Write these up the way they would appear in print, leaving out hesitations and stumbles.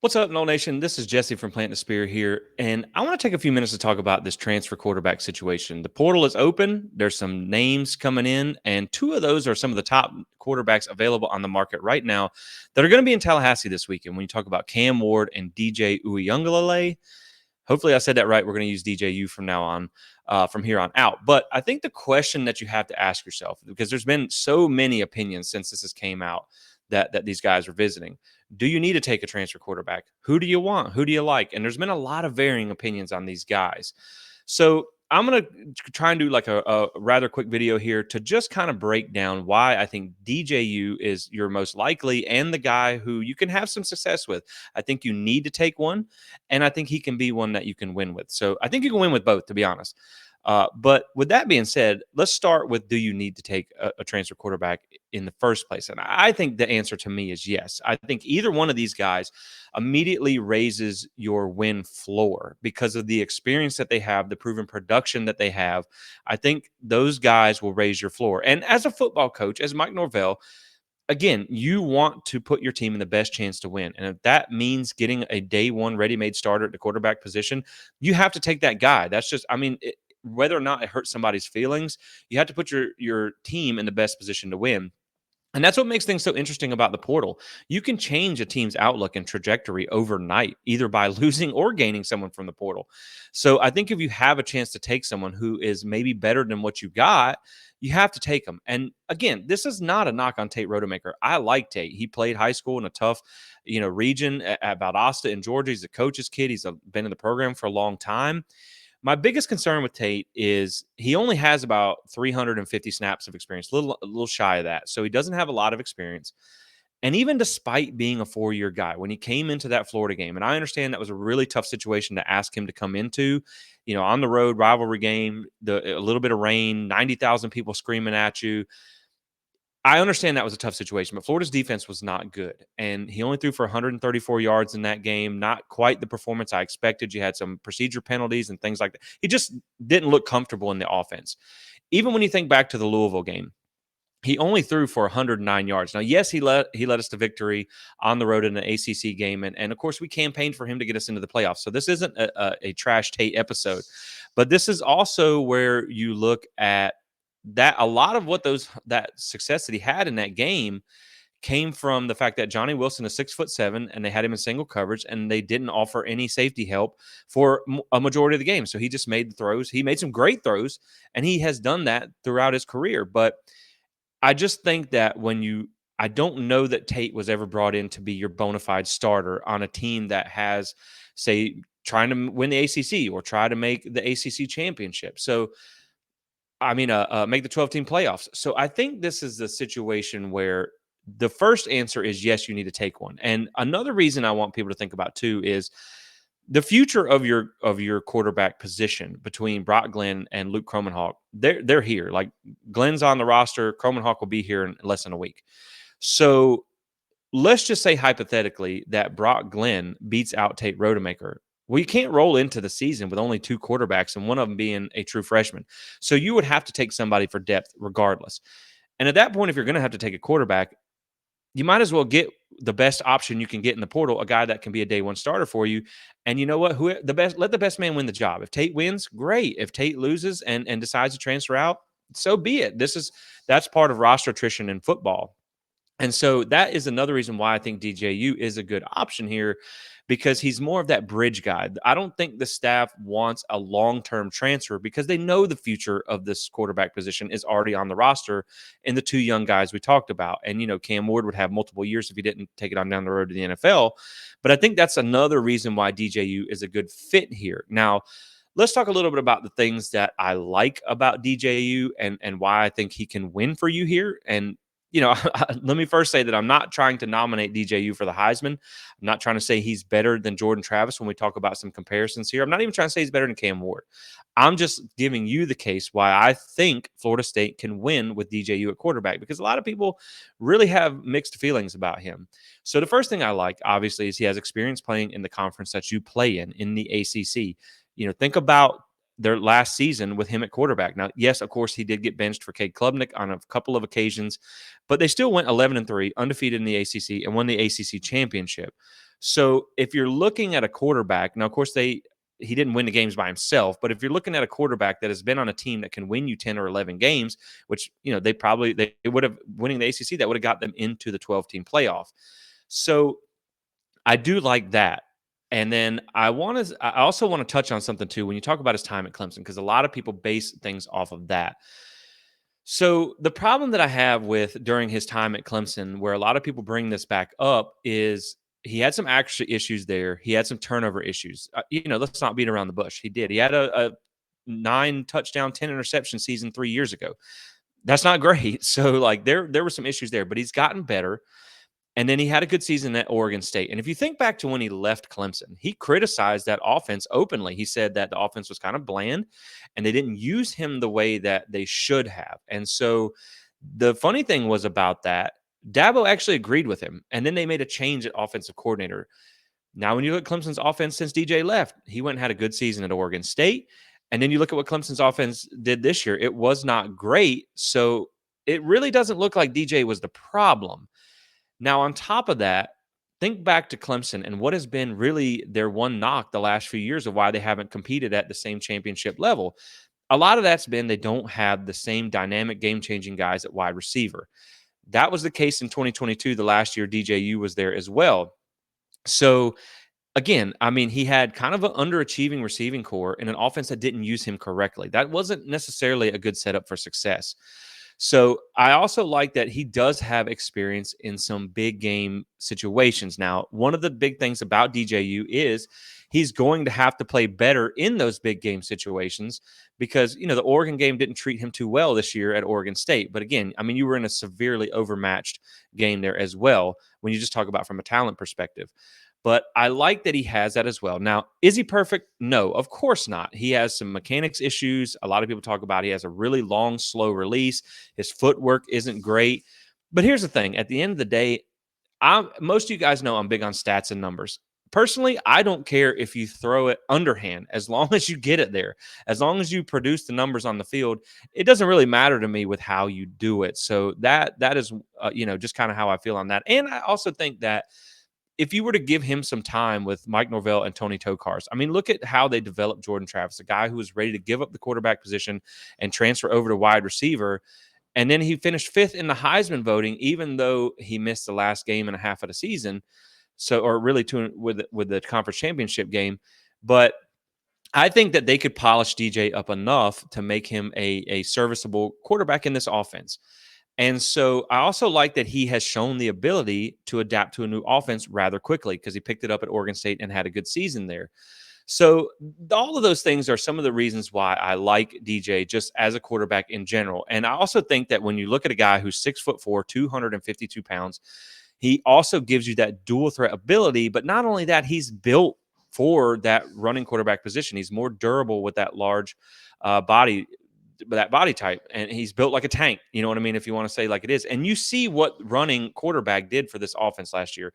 What's up, Noel Nation? This is Jesse from Plant the Spear here, and I want to take a few minutes to talk about this transfer quarterback situation. The portal is open. There's some names coming in, and two of those are some of the top quarterbacks available on the market right now that are going to be in Tallahassee this weekend. When you talk about Cam Ward and DJ Uyunglele, hopefully I said that right. We're going to use DJU from now on, from here on out. But I think the question that you have to ask yourself, because there's been so many opinions since this has came out that these guys are visiting. Do you need to take a transfer quarterback? Who do you want? Who do you like? And there's been a lot of varying opinions on these guys. So I'm going to try and do like a rather quick video here to just kind of break down why I think DJU is your most likely and the guy who you can have some success with. I think you need to take one, and I think he can be one that you can win with. So I think you can win with both, to be honest. But with that being said, let's start with, do you need to take a transfer quarterback in the first place? And I think the answer to me is yes. I think either one of these guys immediately raises your win floor because of the experience that they have, the proven production that they have. I think those guys will raise your floor. And as a football coach, as Mike Norvell, again, you want to put your team in the best chance to win. And if that means getting a day one ready-made starter at the quarterback position, you have to take that guy. That's just, I mean, whether or not it hurts somebody's feelings, you have to put your team in the best position to win. And that's what makes things so interesting about the portal. You can change a team's outlook and trajectory overnight, either by losing or gaining someone from the portal. So I think if you have a chance to take someone who is maybe better than what you got, you have to take them. And again, this is not a knock on Tate Rodemaker. I like Tate. He played high school in a tough, region at Valdosta in Georgia. He's a coach's kid. He's been in the program for a long time. My biggest concern with Tate is he only has about 350 snaps of experience, a little shy of that. So he doesn't have a lot of experience. And even despite being a 4-year guy, when he came into that Florida game, and I understand that was a really tough situation to ask him to come into, on the road, rivalry game, a little bit of rain, 90,000 people screaming at you. I understand that was a tough situation, but Florida's defense was not good. And he only threw for 134 yards in that game. Not quite the performance I expected. You had some procedure penalties and things like that. He just didn't look comfortable in the offense. Even when you think back to the Louisville game, he only threw for 109 yards. Now, yes, he led us to victory on the road in an ACC game. And of course, we campaigned for him to get us into the playoffs. So this isn't a trash Tate episode. But this is also where you look at that a lot of that success that he had in that game came from the fact that Johnny Wilson is 6'7", and they had him in single coverage, and they didn't offer any safety help for a majority of the game. So he just made the throws. He made some great throws, and he has done that throughout his career. But I just think that I don't know that Tate was ever brought in to be your bona fide starter on a team that has, say, trying to win the ACC or try to make the ACC championship. So make the 12-team playoffs. So I think this is the situation where the first answer is yes, you need to take one. And another reason I want people to think about too is the future of your quarterback position between Brock Glenn and Luke Kromenhoek. They're here. Like, Glenn's on the roster, Kromenhoek will be here in less than a week. So let's just say hypothetically that Brock Glenn beats out Tate Rodemaker. Well, you can't roll into the season with only two quarterbacks and one of them being a true freshman. So you would have to take somebody for depth regardless. And at that point, if you're going to have to take a quarterback, you might as well get the best option you can get in the portal, a guy that can be a day one starter for you. And you know what? Let the best man win the job. If Tate wins, great. If Tate loses and decides to transfer out, so be it. That's part of roster attrition in football. And so that is another reason why I think DJU is a good option here, because he's more of that bridge guy. I don't think the staff wants a long-term transfer because they know the future of this quarterback position is already on the roster in the two young guys we talked about. And, Cam Ward would have multiple years if he didn't take it on down the road to the NFL. But I think that's another reason why DJU is a good fit here. Now, let's talk a little bit about the things that I like about DJU and why I think he can win for you here. And let me first say that I'm not trying to nominate DJU for the Heisman. I'm not trying to say he's better than Jordan Travis when we talk about some comparisons here. I'm not even trying to say he's better than Cam Ward. I'm just giving you the case why I think Florida State can win with DJU at quarterback, because a lot of people really have mixed feelings about him. So the first thing I like, obviously, is he has experience playing in the conference that you play in the ACC. Think about their last season with him at quarterback. Now, yes, of course, he did get benched for Cade Klubnik on a couple of occasions, but they still went 11-3, undefeated in the ACC, and won the ACC championship. So if you're looking at a quarterback, now of course he didn't win the games by himself, but if you're looking at a quarterback that has been on a team that can win you 10 or 11 games, which they would have winning the ACC, that would have got them into the 12-team playoff. So I do like that. And then I also want to touch on something too when you talk about his time at Clemson, because a lot of people base things off of that. So the problem that I have with during his time at Clemson, where a lot of people bring this back up, is he had some accuracy issues there. He had some turnover issues. Let's not beat around the bush. He did. He had a 9 touchdown, 10 interception season 3 years ago. That's not great. So like there were some issues there, but he's gotten better. And then he had a good season at Oregon State. And if you think back to when he left Clemson, he criticized that offense openly. He said that the offense was kind of bland and they didn't use him the way that they should have. And so the funny thing was about that, Dabo actually agreed with him. And then they made a change at offensive coordinator. Now, when you look at Clemson's offense since DJ left, he went and had a good season at Oregon State. And then you look at what Clemson's offense did this year, it was not great. So it really doesn't look like DJ was the problem. Now, on top of that, think back to Clemson and what has been really their one knock the last few years of why they haven't competed at the same championship level. A lot of that's been they don't have the same dynamic, game-changing guys at wide receiver. That was the case in 2022, the last year DJU was there as well. So, again, I mean, he had kind of an underachieving receiving core in an offense that didn't use him correctly. That wasn't necessarily a good setup for success. So I also like that he does have experience in some big game situations. Now, one of the big things about DJU is he's going to have to play better in those big game situations because, the Oregon game didn't treat him too well this year at Oregon State. But again, I mean, you were in a severely overmatched game there as well when you just talk about from a talent perspective. But I like that he has that as well. Now, is he perfect? No, of course not. He has some mechanics issues. A lot of people talk about he has a really long, slow release. His footwork isn't great. But here's the thing. At the end of the day, most of you guys know I'm big on stats and numbers. Personally, I don't care if you throw it underhand as long as you get it there. As long as you produce the numbers on the field, it doesn't really matter to me with how you do it. So that is just kind of how I feel on that. And I also think that if you were to give him some time with Mike Norvell and Tony Tokars, I mean, look at how they developed Jordan Travis, a guy who was ready to give up the quarterback position and transfer over to wide receiver. And then he finished 5th in the Heisman voting, even though he missed the last game and a half of the season. So, or really with the conference championship game. But I think that they could polish DJ up enough to make him a serviceable quarterback in this offense. And so I also like that he has shown the ability to adapt to a new offense rather quickly because he picked it up at Oregon State and had a good season there. So all of those things are some of the reasons why I like DJ just as a quarterback in general. And I also think that when you look at a guy who's 6'4", 252 pounds, he also gives you that dual threat ability. But not only that, he's built for that running quarterback position. He's more durable with that large body, that body type, and he's built like a tank. You know what I mean? If you want to say like it is, and you see what running quarterback did for this offense last year.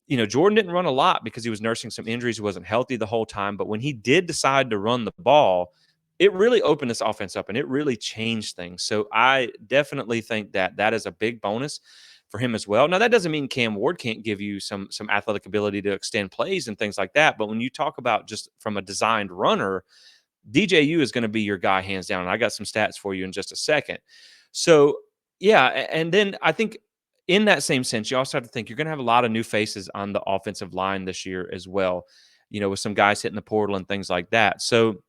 Jordan didn't run a lot because he was nursing some injuries. He wasn't healthy the whole time. But when he did decide to run the ball, it really opened this offense up and it really changed things. So I definitely think that is a big bonus for him as well. Now, that doesn't mean Cam Ward can't give you some athletic ability to extend plays and things like that. But when you talk about just from a designed runner, DJU is going to be your guy hands down. And I got some stats for you in just a second. So, yeah. And then I think in that same sense, you also have to think you're going to have a lot of new faces on the offensive line this year as well, with some guys hitting the portal and things like that. So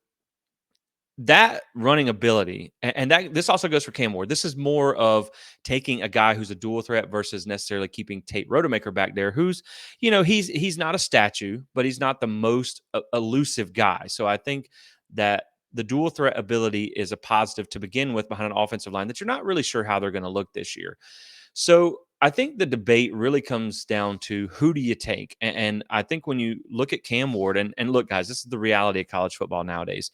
that running ability, and that this also goes for Cam Ward. This is more of taking a guy who's a dual threat versus necessarily keeping Tate Rodemaker back there, who's, he's not a statue, but he's not the most elusive guy. So I think that the dual threat ability is a positive to begin with behind an offensive line that you're not really sure how they're going to look this year. So I think the debate really comes down to who do you take? And I think when you look at Cam Ward, and look, guys, this is the reality of college football nowadays.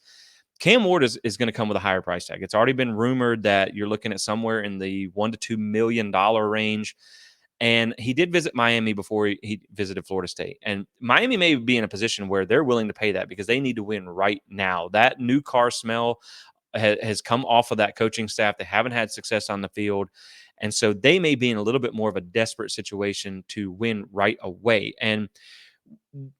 Cam Ward is going to come with a higher price tag. It's already been rumored that you're looking at somewhere in the $1 to $2 million range. And he did visit Miami before he visited Florida State. And Miami may be in a position where they're willing to pay that because they need to win right now. That new car smell has come off of that coaching staff. They haven't had success on the field. And so they may be in a little bit more of a desperate situation to win right away. And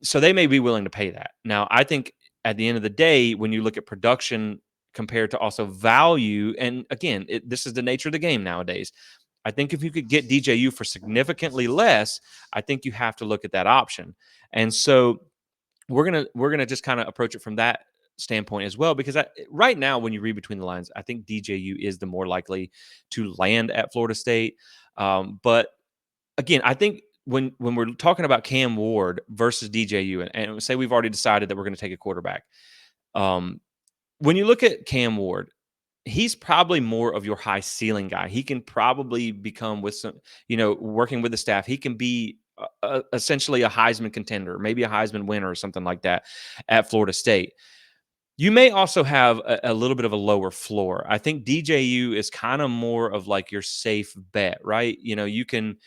So they may be willing to pay that. Now, I think at the end of the day, when you look at production compared to also value, and again, this is the nature of the game nowadays. I think if you could get DJU for significantly less, I think you have to look at that option. And so we're gonna just kind of approach it from that standpoint as well, because right now, when you read between the lines, I think DJU is the more likely to land at Florida State. But again, I think when we're talking about Cam Ward versus DJU, and say we've already decided that we're going to take a quarterback, um, when you look at Cam Ward, he's probably more of your high ceiling guy. He can probably become, with some, working with the staff, he can be essentially a Heisman contender, maybe a Heisman winner or something like that at Florida State. You may also have a little bit of a lower floor. I think DJU is kind of more of like your safe bet, right? You can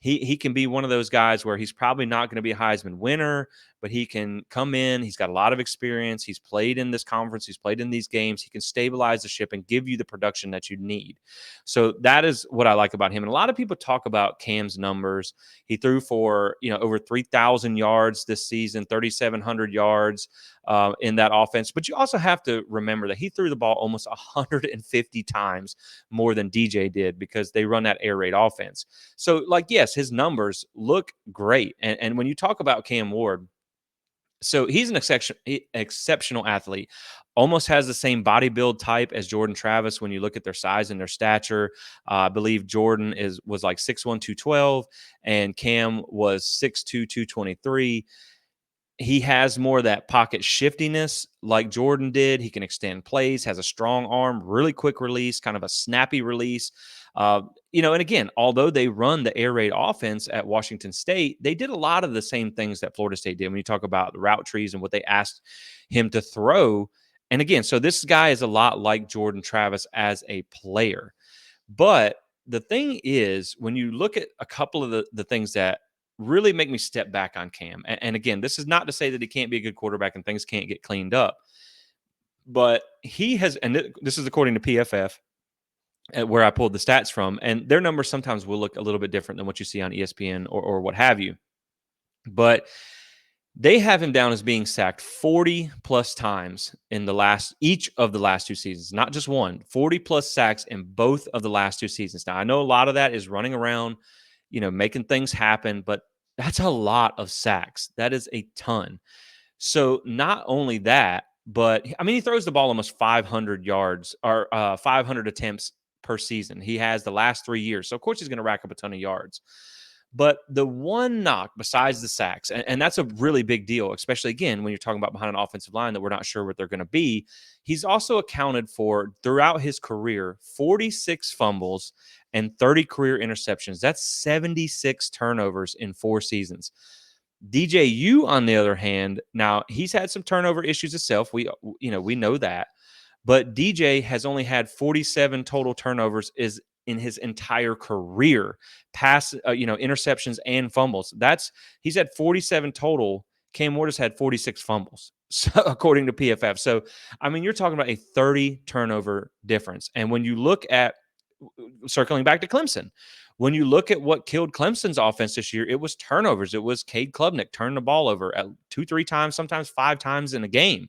he can be one of those guys where he's probably not going to be a Heisman winner, but he can come in. He's got a lot of experience. He's played in this conference. He's played in these games. He can stabilize the ship and give you the production that you need. So that is what I like about him. And a lot of people talk about Cam's numbers. He threw for over 3,000 yards this season, 3,700 yards in that offense. But you also have to remember that he threw the ball almost 150 times more than DJ did, because they run that air raid offense. So, yes, his numbers look great. And when you talk about Cam Ward, so he's an exceptional athlete. Almost has the same body build type as Jordan Travis when you look at their size and their stature. I believe Jordan was like 6'1", 212, and Cam was 6'2", 223. He has more of that pocket shiftiness like Jordan did. He can extend plays, has a strong arm, really quick release, kind of a snappy release. And again, although they run the air raid offense at Washington State, they did a lot of the same things that Florida State did when you talk about the route trees and what they asked him to throw. And again, so this guy is a lot like Jordan Travis as a player. But the thing is, when you look at a couple of the things that really make me step back on Cam, and again, this is not to say that he can't be a good quarterback and things can't get cleaned up, but he has, and this is according to PFF, where I pulled the stats from, and their numbers sometimes will look a little bit different than what you see on ESPN or what have you. But they have him down as being sacked 40 plus times in each of the last two seasons, not just one, 40 plus sacks in both of the last two seasons. Now, I know a lot of that is running around, making things happen, but that's a lot of sacks. That is a ton. So not only that, but I mean, he throws the ball almost 500 yards or 500 attempts per season. He has the last 3 years. So of course he's going to rack up a ton of yards. But the one knock besides the sacks, and that's a really big deal, especially again when you're talking about behind an offensive line that we're not sure what they're going to be. He's also accounted for, throughout his career, 46 fumbles and 30 career interceptions. That's 76 turnovers in 4 seasons. DJU, on the other hand, now he's had some turnover issues himself. We know that. But DJ has only had 47 total turnovers is in his entire career, interceptions and fumbles. He's had 47 total. Cam Ward has had 46 fumbles, so, according to PFF. So, I mean, you're talking about a 30 turnover difference. And when you look at, circling back to Clemson, when you look at what killed Clemson's offense this year, it was turnovers. It was Cade Klubnik turning the ball over at 2-3 times, sometimes 5 times in a game.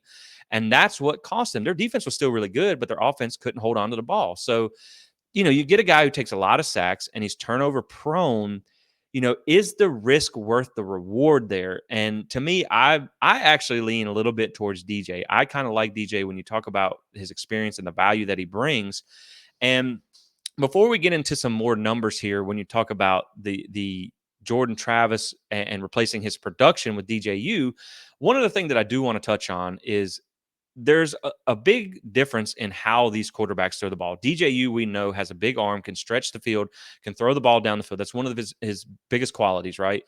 And that's what cost them. Their defense was still really good, but their offense couldn't hold on to the ball. So, you get a guy who takes a lot of sacks and he's turnover prone. Is the risk worth the reward there? And to me, I actually lean a little bit towards DJ. I kind of like DJ when you talk about his experience and the value that he brings. And before we get into some more numbers here, when you talk about the Jordan Travis and replacing his production with DJU, one of the things that I do want to touch on is there's a big difference in how these quarterbacks throw the ball. DJU, we know, has a big arm, can stretch the field, can throw the ball down the field. That's one of his biggest qualities, right?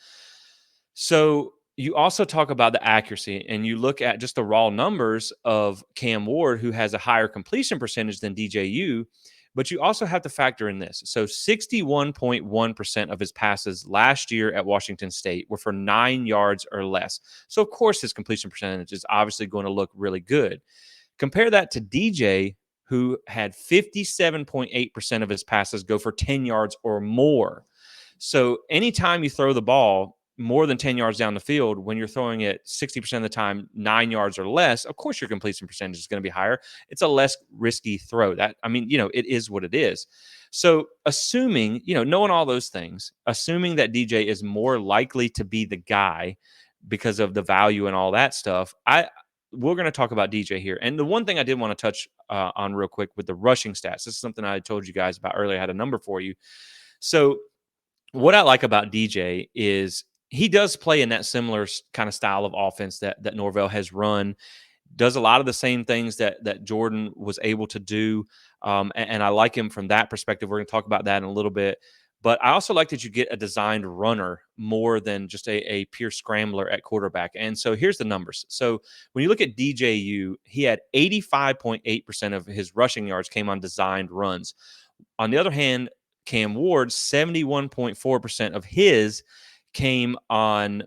So you also talk about the accuracy, and you look at just the raw numbers of Cam Ward, who has a higher completion percentage than DJU. But you also have to factor in this. So 61.1% of his passes last year at Washington State were for 9 yards or less. So, of course, his completion percentage is obviously going to look really good. Compare that to DJ, who had 57.8% of his passes go for 10 yards or more. So anytime you throw the ball, more than 10 yards down the field, when you're throwing it 60% of the time, 9 yards or less, of course your completion percentage is going to be higher. It's a less risky throw. That, I mean, it is what it is. So assuming, knowing all those things, assuming that DJ is more likely to be the guy because of the value and all that stuff, we're going to talk about DJ here. And the one thing I did want to touch on real quick with the rushing stats, this is something I told you guys about earlier. I had a number for you. So what I like about DJ is he does play in that similar kind of style of offense that Norvell has run. Does a lot of the same things that Jordan was able to do, and I like him from that perspective. We're going to talk about that in a little bit. But I also like that you get a designed runner more than just a pure scrambler at quarterback. And so here's the numbers. So when you look at DJU, he had 85.8% of his rushing yards came on designed runs. On the other hand, Cam Ward, 71.4% of his came on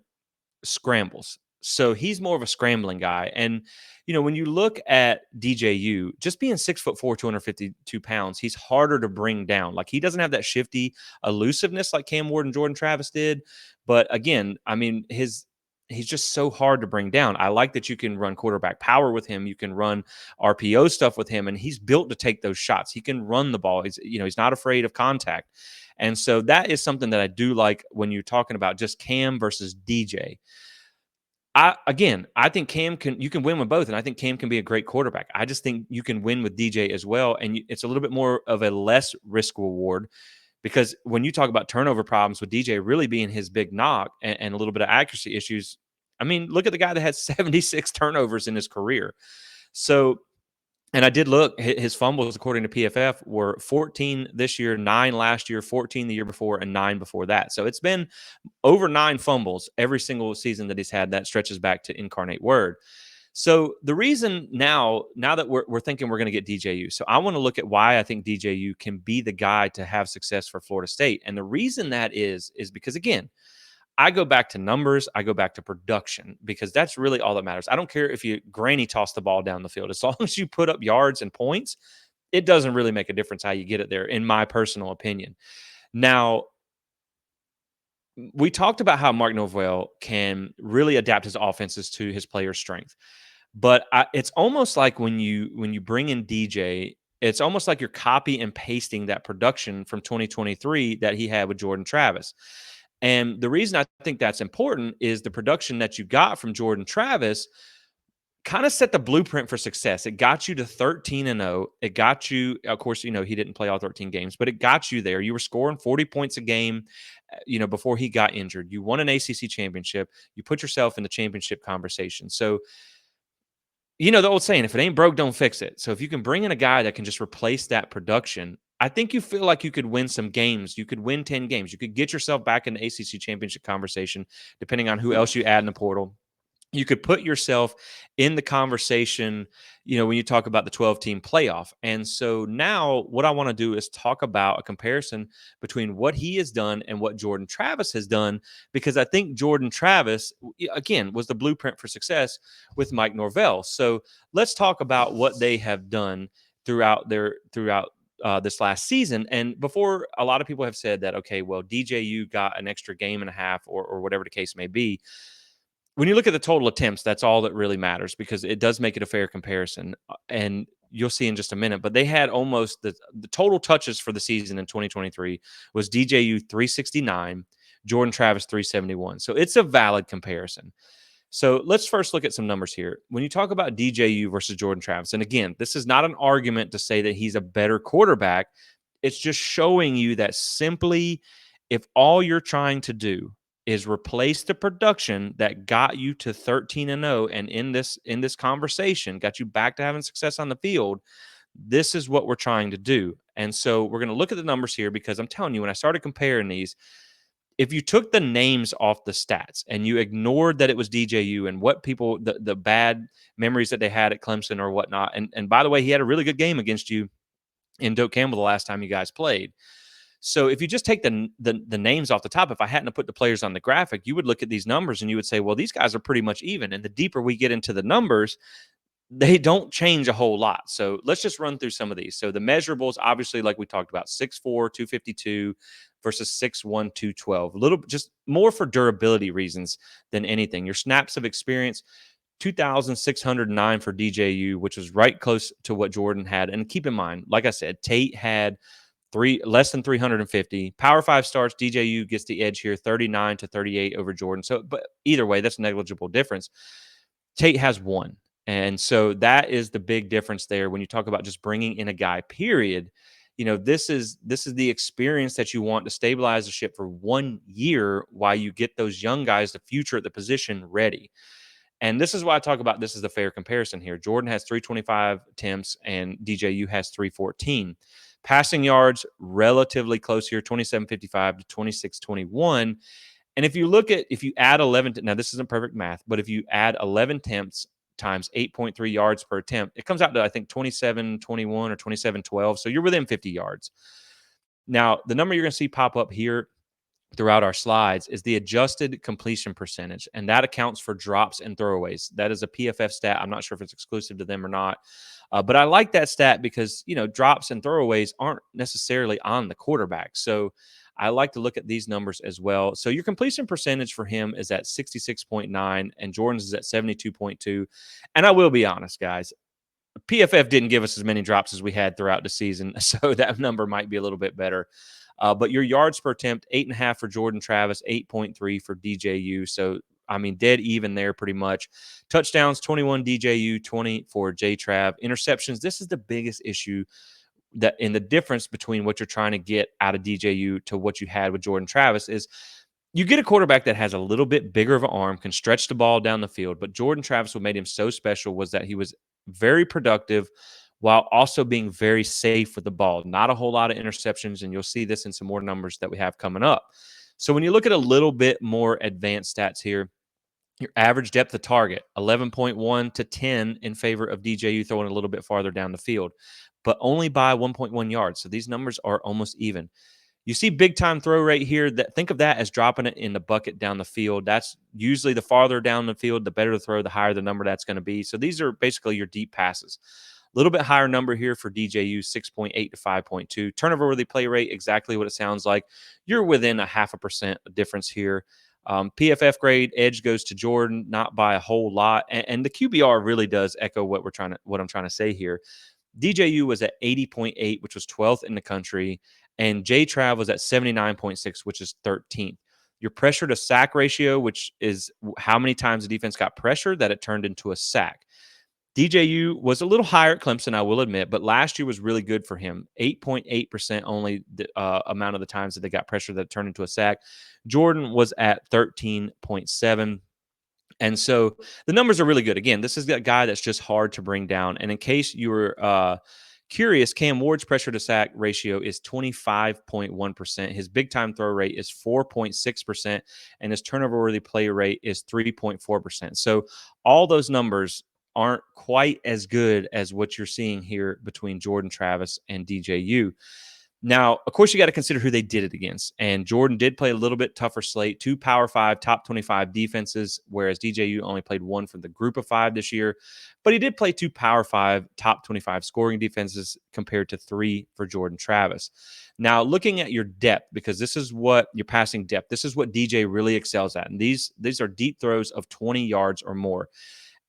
scrambles. So he's more of a scrambling guy. And, when you look at DJU, just being 6'4", 252 pounds, he's harder to bring down. Like, he doesn't have that shifty elusiveness like Cam Ward and Jordan Travis did. But again, I mean, he's just so hard to bring down. I like that you can run quarterback power with him. You can run RPO stuff with him, and he's built to take those shots. He can run the ball. He's not afraid of contact. And so that is something that I do like when you're talking about just Cam versus DJ. I think you can win with both, and I think Cam can be a great quarterback. I just think you can win with DJ as well, and it's a little bit more of a less risk reward, because when you talk about turnover problems with DJ really being his big knock and a little bit of accuracy issues, I mean, look at the guy that had 76 turnovers in his career. So, and I did look, his fumbles, according to PFF, were 14 this year, 9 last year, 14 the year before, and 9 before that. So it's been over 9 fumbles every single season that he's had. That stretches back to Incarnate Word. So the reason now that we're thinking we're going to get DJU, so I want to look at why I think DJU can be the guy to have success for Florida State. And the reason that is because, again, I go back to numbers. I go back to production, because that's really all that matters. I don't care if you granny toss the ball down the field. As long as you put up yards and points, it doesn't really make a difference how you get it there, in my personal opinion. Now, we talked about how Mark Norvell can really adapt his offenses to his players' strength. But it's almost like when you bring in DJ, it's almost like you're copy and pasting that production from 2023 that he had with Jordan Travis. And the reason I think that's important is the production that you got from Jordan Travis kind of set the blueprint for success. It got you to 13-0. It got you, of course, he didn't play all 13 games, but it got you there. You were scoring 40 points a game, before he got injured. You won an ACC championship. You put yourself in the championship conversation. So, the old saying, if it ain't broke, don't fix it. So if you can bring in a guy that can just replace that production, I think you feel like you could win some games. You could win 10 games. You could get yourself back in the ACC championship conversation, depending on who else you add in the portal. You could put yourself in the conversation, when you talk about the 12-team playoff. And so now what I want to do is talk about a comparison between what he has done and what Jordan Travis has done, because I think Jordan Travis, again, was the blueprint for success with Mike Norvell. So let's talk about what they have done throughout this last season. And before, a lot of people have said that, okay, well, DJU got an extra game and a half or whatever the case may be. When you look at the total attempts, that's all that really matters, because it does make it a fair comparison. And you'll see in just a minute, but they had almost the total touches for the season in 2023 was DJU 369, Jordan Travis 371. So it's a valid comparison. So let's first look at some numbers here. When you talk about DJU versus Jordan Travis, and again, this is not an argument to say that he's a better quarterback. It's just showing you that simply, if all you're trying to do is replace the production that got you to 13-0, and in this conversation got you back to having success on the field, this is what we're trying to do. And so we're going to look at the numbers here, because I'm telling you, when I started comparing these, if you took the names off the stats and you ignored that it was DJU and what people, the bad memories that they had at Clemson or whatnot, and by the way, he had a really good game against you in Doak Campbell the last time you guys played. So if you just take the names off the top, if I hadn't put the players on the graphic, you would look at these numbers and you would say, well, these guys are pretty much even. And the deeper we get into the numbers, they don't change a whole lot. So let's just run through some of these. So the measurables, obviously, like we talked about, 6'4", 252 versus 6'1", 212. A little just more for durability reasons than anything. Your snaps of experience, 2,609 for DJU, which was right close to what Jordan had. And keep in mind, like I said, Tate had less than 350. Power 5 starts, DJU gets the edge here, 39 to 38 over Jordan. So, but either way, that's a negligible difference. Tate has one. And so that is the big difference there when you talk about just bringing in a guy, period. This is the experience that you want to stabilize the ship for 1 year while you get those young guys, the future at the position, ready. And this is why I talk about this is the fair comparison here. Jordan has 325 attempts and DJU has 314. Passing yards relatively close here, 2755 to 2621. And if you add 11, now this isn't perfect math, but if you add 11 attempts times 8.3 yards per attempt, it comes out to, I think, 2721 or 2712. So you're within 50 yards. Now, the number you're going to see pop up here throughout our slides is the adjusted completion percentage, and that accounts for drops and throwaways. That is a PFF stat. I'm not sure if it's exclusive to them or not, but I like that stat because drops and throwaways aren't necessarily on the quarterback. So I like to look at these numbers as well. So your completion percentage for him is at 66.9, and Jordan's is at 72.2. And I will be honest, guys, PFF didn't give us as many drops as we had throughout the season, so that number might be a little bit better. But your yards per attempt, 8.5 for Jordan Travis, 8.3 for DJU. So, I mean, dead even there pretty much. Touchdowns, 21 DJU, 20 for J Trav. Interceptions, this is the biggest issue that in the difference between what you're trying to get out of DJU to what you had with Jordan Travis is you get a quarterback that has a little bit bigger of an arm, can stretch the ball down the field. But Jordan Travis, what made him so special was that he was very productive while also being very safe with the ball. Not a whole lot of interceptions, and you'll see this in some more numbers that we have coming up. So when you look at a little bit more advanced stats here, your average depth of target, 11.1 to 10 in favor of DJU throwing a little bit farther down the field, but only by 1.1 yards. So these numbers are almost even. You see big time throw rate here. That think of that as dropping it in the bucket down the field. That's usually the farther down the field, the better the throw, the higher the number that's going to be. So these are basically your deep passes. A little bit higher number here for DJU, 6.8 to 5.2. Turnover worthy play rate, exactly what it sounds like. You're within a 0.5% difference here. PFF grade, edge goes to Jordan, not by a whole lot. And the QBR really does echo what I'm trying to say here. DJU was at 80.8, which was 12th in the country, and J Trav was at 79.6, which is 13th. Your pressure to sack ratio, which is how many times the defense got pressured that it turned into a sack. DJU was a little higher at Clemson, I will admit, but last year was really good for him. 8.8% only the amount of the times that they got pressure that turned into a sack. Jordan was at 13.7. And so the numbers are really good. Again, this is a guy that's just hard to bring down. And in case you were curious, Cam Ward's pressure to sack ratio is 25.1%. His big time throw rate is 4.6%, and his turnover worthy play rate is 3.4%. So all those numbers aren't quite as good as what you're seeing here between Jordan Travis and DJU. Now, of course, you got to consider who they did it against. And Jordan did play a little bit tougher slate, 2 Power 5, top 25 defenses, whereas DJU only played 1 from the group of 5 this year. But he did play 2 Power 5, top 25 scoring defenses compared to 3 for Jordan Travis. Now, looking at your depth, because this is what your passing depth, this is what DJ really excels at. And these are deep throws of 20 yards or more.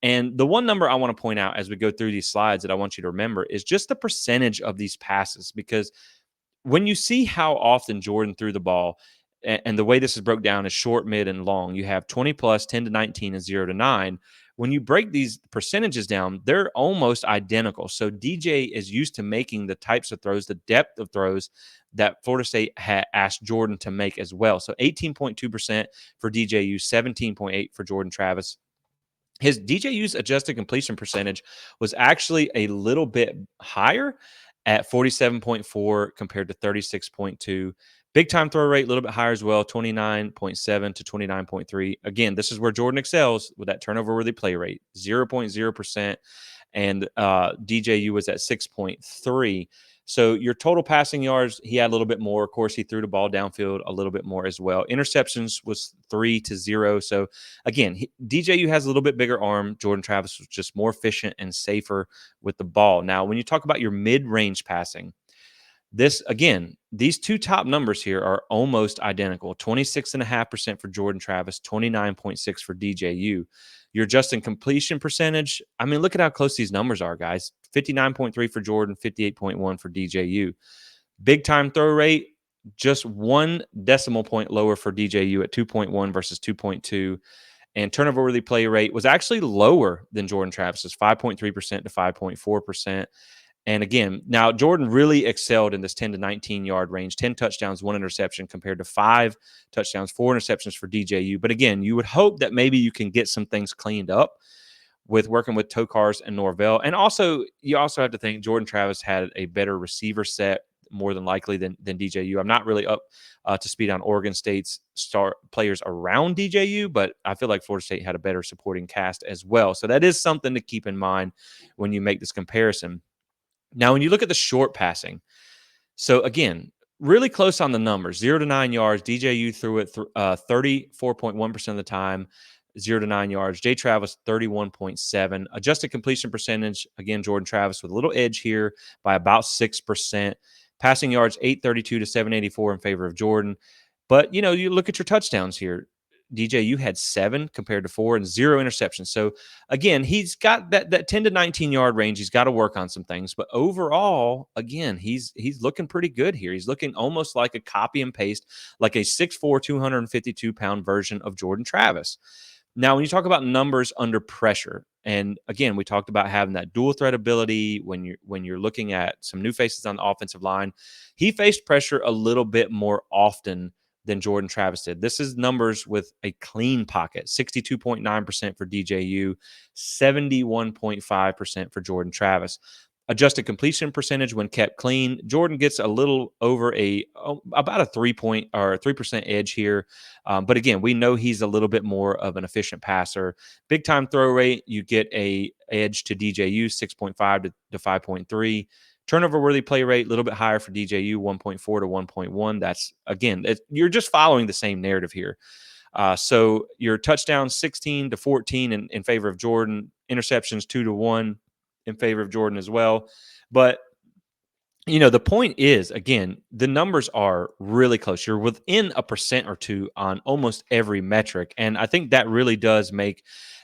And the one number I want to point out as we go through these slides that I want you to remember is just the percentage of these passes, because when you see how often Jordan threw the ball, and the way this is broke down is short, mid, and long, you have 20 plus, 10 to 19, and 0 to 9. When you break these percentages down, they're almost identical. So DJ is used to making the types of throws, the depth of throws that Florida State had asked Jordan to make as well. So 18.2% for DJU, 17.8 for Jordan Travis. His DJU's adjusted completion percentage was actually a little bit higher at 47.4 compared to 36.2. Big time throw rate a little bit higher as well, 29.7 to 29.3. Again, this is where Jordan excels with that turnover worthy play rate, 0.0%. And DJU was at 6.3. So your total passing yards, he had a little bit more. Of course, he threw the ball downfield a little bit more as well. Interceptions was 3-0. So again, DJU has a little bit bigger arm. Jordan Travis was just more efficient and safer with the ball. Now, when you talk about your mid-range passing, this again, these two top numbers here are almost identical. 26.5% for Jordan Travis, 29.6 for DJU. Your adjusted completion percentage, I mean, look at how close these numbers are, guys. 59.3 for Jordan, 58.1 for DJU. Big time throw rate, just 1 decimal point lower for DJU at 2.1 versus 2.2. And turnover worthy play rate was actually lower than Jordan Travis's, 5.3% to 5.4%. And again, now Jordan really excelled in this 10 to 19 yard range, 10 touchdowns, 1 interception compared to 5 touchdowns, 4 interceptions for DJU. But again, you would hope that maybe you can get some things cleaned up with working with Tokars and Norvell. And also, you also have to think Jordan Travis had a better receiver set more than likely than DJU. I'm not really up to speed on Oregon State's star players around DJU, but I feel like Florida State had a better supporting cast as well. So that is something to keep in mind when you make this comparison. Now, when you look at the short passing, so again, really close on the numbers, 0 to 9 yards. DJU threw it 34.1% of the time, 0 to 9 yards. Jay Travis, 31.7. Adjusted completion percentage, again, Jordan Travis with a little edge here by about 6%. Passing yards, 832 to 784 in favor of Jordan. But, you look at your touchdowns here. DJU had 7 compared to 4 and 0 interceptions. So again, he's got that 10 to 19 yard range. He's got to work on some things, but overall, again, he's looking pretty good here. He's looking almost like a copy and paste, like a 6'4", 252-pound version of Jordan Travis. Now, when you talk about numbers under pressure, and again, we talked about having that dual threat ability when you're looking at some new faces on the offensive line. He faced pressure a little bit more often than Jordan Travis did. This is numbers with a clean pocket, 62.9% for DJU, 71.5% for Jordan Travis. Adjusted completion percentage when kept clean, Jordan gets a little over about a 3% edge here. But again, we know he's a little bit more of an efficient passer. Big time throw rate, you get a edge to DJU, 6.5 to 5.3. Turnover worthy play rate, a little bit higher for DJU, 1.4 to 1.1. That's, again, you're just following the same narrative here. So your touchdowns, 16 to 14 in favor of Jordan. Interceptions, 2 to 1 in favor of Jordan as well. But the point is, again, the numbers are really close. You're within a percent or two on almost every metric. And I think that really does make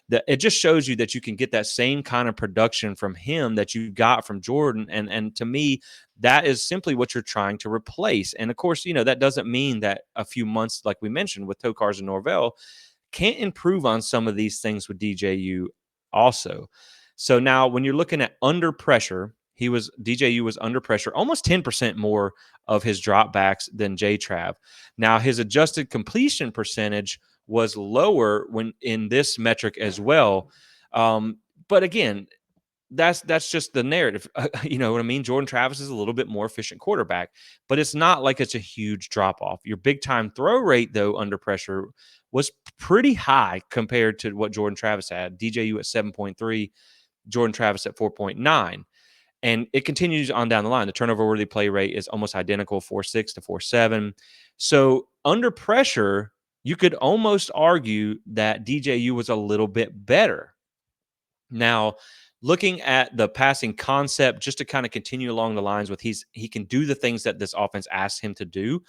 that, it just shows you that you can get that same kind of production from him that you got from Jordan. And to me, that is simply what you're trying to replace. And of course, that doesn't mean that a few months, like we mentioned with Tokars and Norvell, can't improve on some of these things with DJU also. So now when you're looking at under pressure, DJU was under pressure, almost 10% more of his dropbacks than J-Trav. Now his adjusted completion percentage was lower when in this metric as well. But again, that's just the narrative. You know what I mean? Jordan Travis is a little bit more efficient quarterback, but it's not like it's a huge drop off. Your big time throw rate, though, under pressure was pretty high compared to what Jordan Travis had. DJU at 7.3, Jordan Travis at 4.9. And it continues on down the line. The turnover worthy play rate is almost identical, 4.6 to 4.7. So under pressure, you could almost argue that DJU was a little bit better. Now, looking at the passing concept, just to kind of continue along the lines with he can do the things that this offense asks him to do.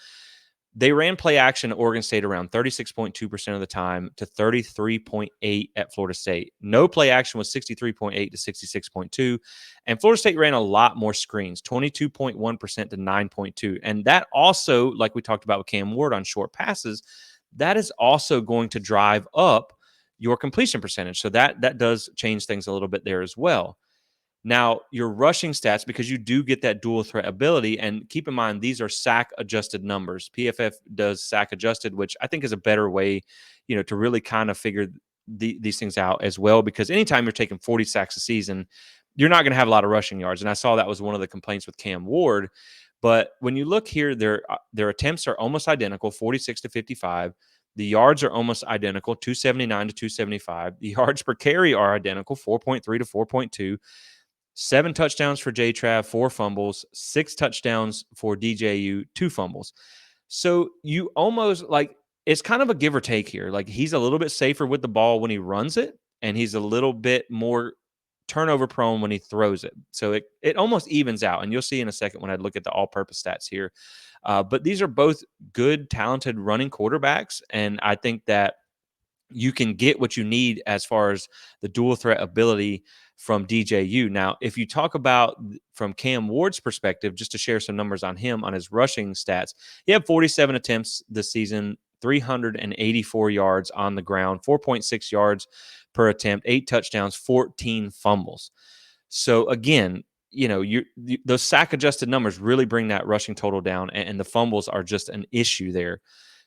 They ran play action at Oregon State around 36.2% of the time to 33.8 at Florida State. No play action was 63.8 to 66.2. And Florida State ran a lot more screens, 22.1% to 9.2. And that also, like we talked about with Cam Ward on short passes, that is also going to drive up your completion percentage. So that does change things a little bit there as well. Now, your rushing stats, because you do get that dual threat ability, and keep in mind, these are sack adjusted numbers. PFF does sack adjusted, which I think is a better way, to really kind of figure these things out as well, because anytime you're taking 40 sacks a season, you're not going to have a lot of rushing yards. And I saw that was one of the complaints with Cam Ward. But when you look here, their attempts are almost identical, 46 to 55. The yards are almost identical, 279 to 275. The yards per carry are identical, 4.3 to 4.2. 7 touchdowns for J-Trav, 4 fumbles, 6 touchdowns for DJU, 2 fumbles. So you almost like it's kind of a give or take here. Like he's a little bit safer with the ball when he runs it, and he's a little bit more turnover prone when he throws it. So it almost evens out. And you'll see in a second when I look at the all purpose stats here. But these are both good, talented running quarterbacks. And I think that you can get what you need as far as the dual threat ability from DJU. Now, if you talk about from Cam Ward's perspective, just to share some numbers on him on his rushing stats, he had 47 attempts this season, 384 yards on the ground, 4.6 yards per attempt, 8 touchdowns, 14 fumbles. So again, those sack adjusted numbers really bring that rushing total down, and the fumbles are just an issue there.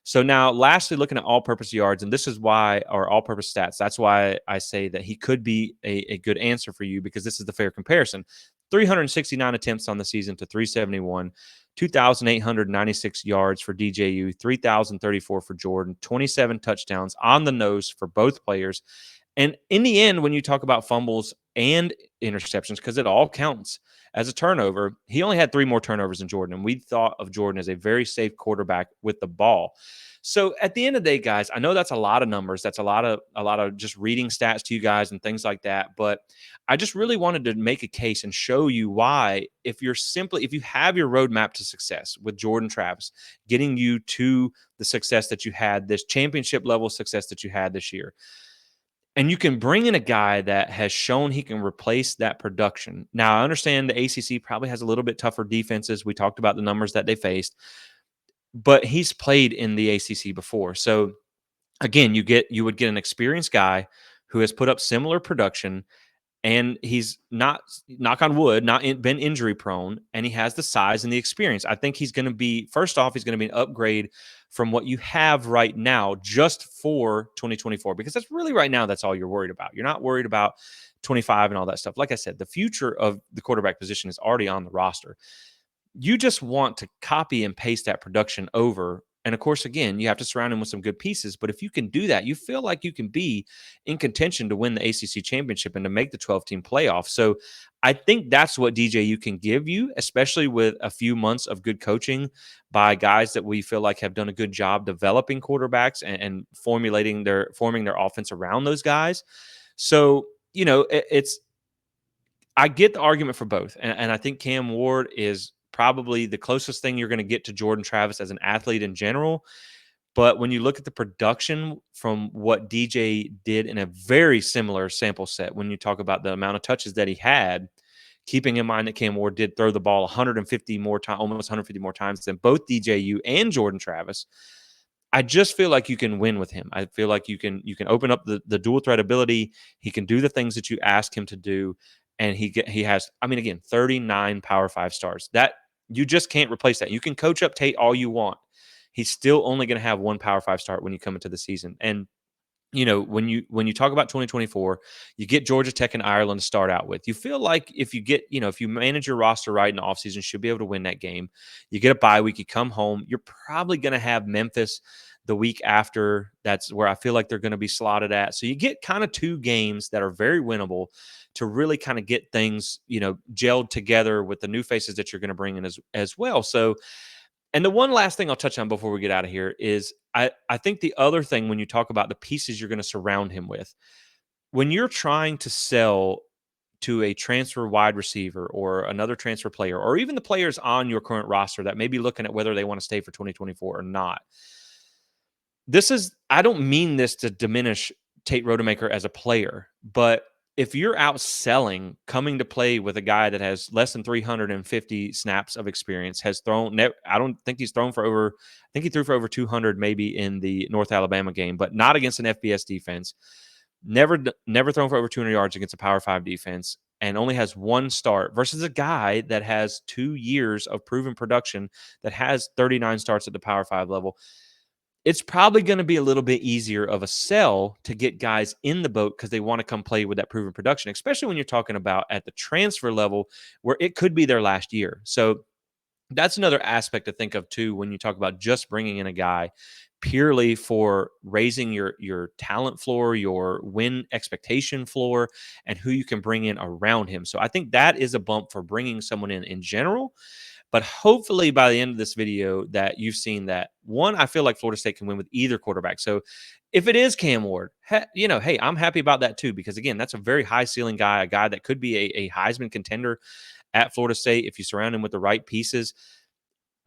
So now, lastly, looking at all-purpose yards, and this is why, or all-purpose stats, that's why I say that he could be a good answer for you, because this is the fair comparison. 369 attempts on the season to 371, 2,896 yards for DJU, 3,034 for Jordan, 27 touchdowns on the nose for both players. And in the end, when you talk about fumbles and interceptions, because it all counts as a turnover, he only had 3 more turnovers than Jordan. And we thought of Jordan as a very safe quarterback with the ball. So at the end of the day, guys, I know that's a lot of numbers. That's a lot of just reading stats to you guys and things like that. But I just really wanted to make a case and show you why, if you have your roadmap to success with Jordan Travis, getting you to the success that you had, this championship level success that you had this year, and you can bring in a guy that has shown he can replace that production. Now, I understand the ACC probably has a little bit tougher defenses. We talked about the numbers that they faced, but he's played in the ACC before. So again, you would get an experienced guy who has put up similar production, and he's not, knock on wood, been injury prone, and he has the size and the experience. I think he's going to be, first off, he's going to be an upgrade from what you have right now just for 2024, because that's really right now, that's all you're worried about. You're not worried about 25 and all that stuff. Like I said, the future of the quarterback position is already on the roster. You just want to copy and paste that production over. And of course, again, you have to surround him with some good pieces. But if you can do that, you feel like you can be in contention to win the ACC championship and to make the 12-team playoff. So I think that's what DJU can give you, especially with a few months of good coaching by guys that we feel like have done a good job developing quarterbacks and forming their offense around those guys. So, I get the argument for both. And I think Cam Ward is probably the closest thing you're going to get to Jordan Travis as an athlete in general. But when you look at the production from what DJ did in a very similar sample set, when you talk about the amount of touches that he had, keeping in mind that Cam Ward did throw the ball 150 more times, almost 150 more times than both DJU and Jordan Travis, I just feel like you can win with him. I feel like you can open up the dual threat ability. He can do the things that you ask him to do, and he has, I mean, again, 39 Power 5 stars. That you just can't replace that. You can coach up Tate all you want. He's still only going to have 1 Power 5 start when you come into the season. And when you talk about 2024, you get Georgia Tech and Ireland to start out with. You feel like if you manage your roster right in the offseason, you should be able to win that game. You get a bye week, you come home, you're probably going to have Memphis the week after. That's where I feel like they're going to be slotted at. So you get kind of 2 games that are very winnable to really kind of get things, gelled together with the new faces that you're going to bring in as well. So, and the one last thing I'll touch on before we get out of here is I think the other thing, when you talk about the pieces you're going to surround him with, when you're trying to sell to a transfer wide receiver or another transfer player, or even the players on your current roster that may be looking at whether they want to stay for 2024 or not, I don't mean this to diminish Tate Rodemaker as a player, but if you're outselling coming to play with a guy that has less than 350 snaps of experience, I don't think he's thrown for over, I think he threw for over 200 maybe in the North Alabama game, but not against an FBS defense. Never thrown for over 200 yards against a Power 5 defense, and only has 1 start versus a guy that has 2 years of proven production that has 39 starts at the Power 5 level. It's probably going to be a little bit easier of a sell to get guys in the boat because they want to come play with that proven production, especially when you're talking about at the transfer level where it could be their last year. So that's another aspect to think of too when you talk about just bringing in a guy purely for raising your talent floor, your win expectation floor, and who you can bring in around him. So I think that is a bump for bringing someone in general. But hopefully by the end of this video that you've seen that, one, I feel like Florida State can win with either quarterback. So if it is Cam Ward, hey, I'm happy about that too, because again, that's a very high ceiling guy, a guy that could be a Heisman contender at Florida State if you surround him with the right pieces.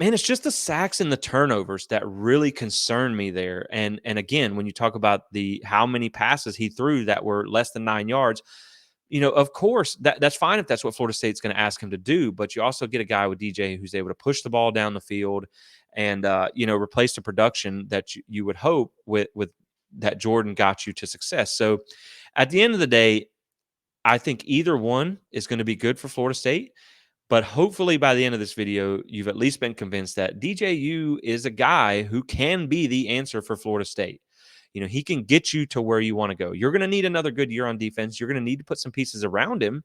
Man, it's just the sacks and the turnovers that really concern me there. And again, when you talk about the how many passes he threw that were less than 9 yards, of course, that's fine if that's what Florida State's going to ask him to do. But you also get a guy with DJ who's able to push the ball down the field and replace the production that you would hope with that Jordan got you to success. So at the end of the day, I think either one is going to be good for Florida State. But hopefully by the end of this video, you've at least been convinced that DJU is a guy who can be the answer for Florida State. He can get you to where you want to go. You're going to need another good year on defense. You're going to need to put some pieces around him.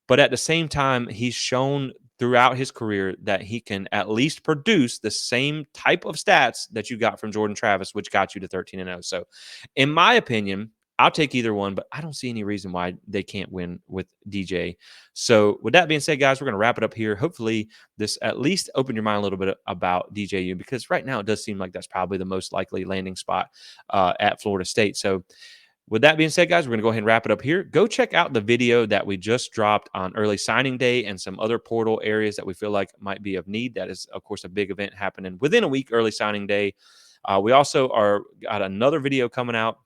But at the same time, he's shown throughout his career that he can at least produce the same type of stats that you got from Jordan Travis, which got you to 13-0. So, in my opinion, I'll take either one, but I don't see any reason why they can't win with DJ. So, with that being said, guys, we're going to wrap it up here. Hopefully, this at least opened your mind a little bit about DJU, because right now it does seem like that's probably the most likely landing spot at Florida State. So, with that being said, guys, we're going to go ahead and wrap it up here. Go check out the video that we just dropped on early signing day and some other portal areas that we feel like might be of need. That is, of course, a big event happening within a week, early signing day. We also got another video coming out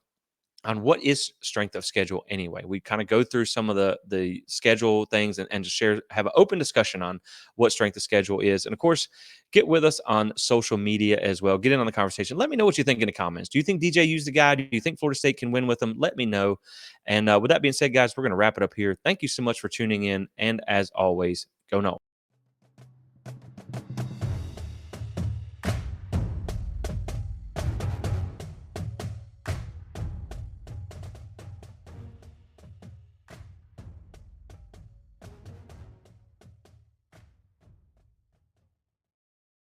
on what is strength of schedule anyway. We kind of go through some of the schedule things and just have an open discussion on what strength of schedule is. And of course, get with us on social media as well. Get in on the conversation. Let me know what you think in the comments. Do you think DJ used the guy? Do you think Florida State can win with them? Let me know. And with that being said, guys, we're going to wrap it up here. Thank you so much for tuning in. And as always, go Noles.